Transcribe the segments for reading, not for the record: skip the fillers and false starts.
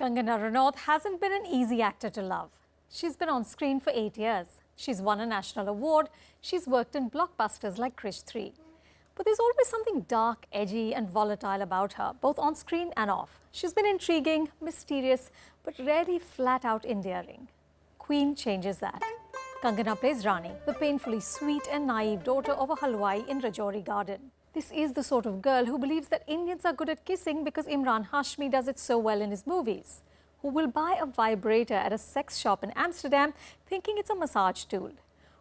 Kangana Ranaut hasn't been an easy actor to love. She's been on screen for 8 years. She's won a national award. She's worked in blockbusters like Krish 3. But there's always something dark, edgy and volatile about her, both on screen and off. She's been intriguing, mysterious, but rarely flat-out endearing. Queen changes that. Kangana plays Rani, the painfully sweet and naive daughter of a halwai in Rajouri Garden. This is the sort of girl who believes that Indians are good at kissing because Imran Hashmi does it so well in his movies. Who will buy a vibrator at a sex shop in Amsterdam thinking it's a massage tool.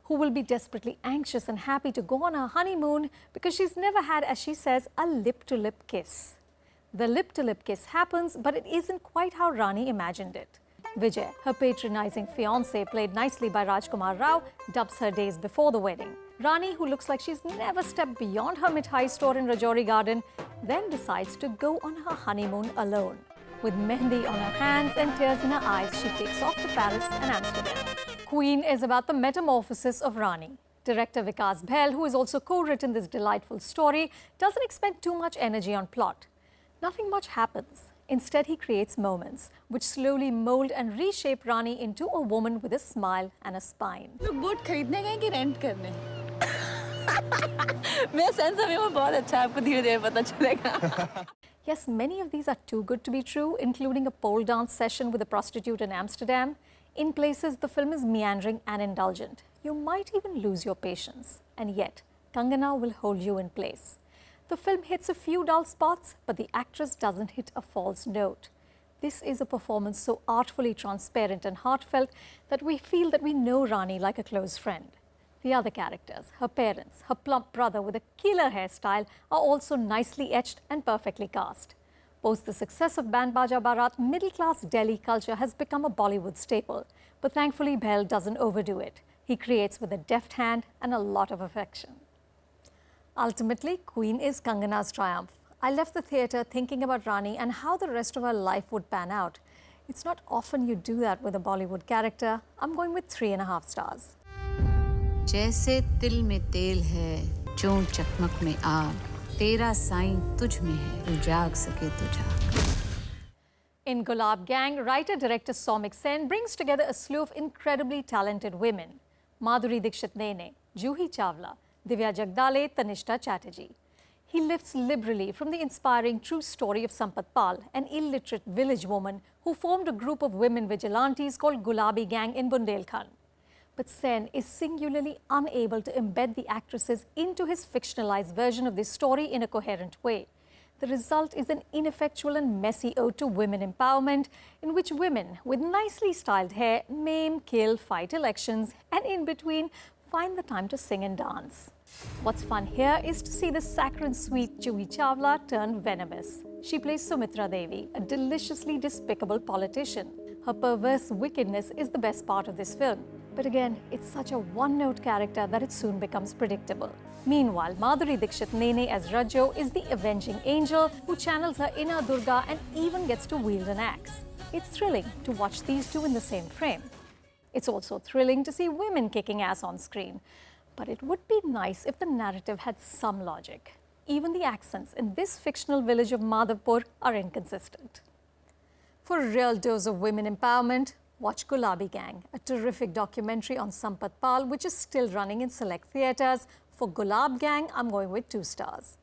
Who will be desperately anxious and happy to go on her honeymoon because she's never had, as she says, a lip-to-lip kiss. The lip-to-lip kiss happens, but it isn't quite how Rani imagined it. Vijay, her patronizing fiancé, played nicely by Rajkumar Rao, dubs her days before the wedding. Rani, who looks like she's never stepped beyond her mithai store in Rajouri Garden, then decides to go on her honeymoon alone. With mehndi on her hands and tears in her eyes, she takes off to Paris and Amsterdam. Queen is about the metamorphosis of Rani. Director Vikas Bhel, who has also co-written this delightful story, doesn't expend too much energy on plot. Nothing much happens. Instead, he creates moments which slowly mold and reshape Rani into a woman with a smile and a spine. लोग boat खरीदने गए कि rent करने? मेरा sense अभी वो बहुत अच्छा है, आपको धीरे-धीरे पता चलेगा. Yes, many of these are too good to be true, including a pole dance session with a prostitute in Amsterdam. In places, the film is meandering and indulgent. You might even lose your patience. And yet, Kangana will hold you in place. The film hits a few dull spots, but the actress doesn't hit a false note. This is a performance so artfully transparent and heartfelt that we feel that we know Rani like a close friend. The other characters, her parents, her plump brother with a killer hairstyle, are also nicely etched and perfectly cast. Post the success of Band Baja Barat, middle-class Delhi culture has become a Bollywood staple. But thankfully, Bhel doesn't overdo it. He creates with a deft hand and a lot of affection. Ultimately, Queen is Kangana's triumph. I left the theatre thinking about Rani and how the rest of her life would pan out. It's not often you do that with a Bollywood character. I'm going with 3.5 stars. जैसे तिल में तेल है, जो चकमक में आग, तेरा साईं तुझ में है, तू जाग सके तो जाग. In Gulaab Gang, writer-director Soumik Sen brings together a slew of incredibly talented women. Madhuri Dixit Nene, Juhi Chawla, Divya Jagdale, Tanishta Chatterjee. He lifts liberally from the inspiring true story of Sampat Pal, an illiterate village woman who formed a group of women vigilantes called Gulaab Gang in Bundelkhand. But Sen is singularly unable to embed the actresses into his fictionalized version of this story in a coherent way. The result is an ineffectual and messy ode to women empowerment, in which women with nicely styled hair maim, kill, fight elections, and in between find the time to sing and dance. What's fun here is to see the saccharine sweet Juhi Chawla turn venomous. She plays Sumitra Devi, a deliciously despicable politician. Her perverse wickedness is the best part of this film. But again, it's such a one-note character that it soon becomes predictable. Meanwhile, Madhuri Dixit Nene as Rajo is the avenging angel who channels her inner Durga and even gets to wield an axe. It's thrilling to watch these two in the same frame. It's also thrilling to see women kicking ass on screen. But it would be nice if the narrative had some logic. Even the accents in this fictional village of Madhavpur are inconsistent. For a real dose of women empowerment, watch Gulaab Gang, a terrific documentary on Sampat Pal, which is still running in select theatres. For Gulaab Gang, I'm going with 2 stars.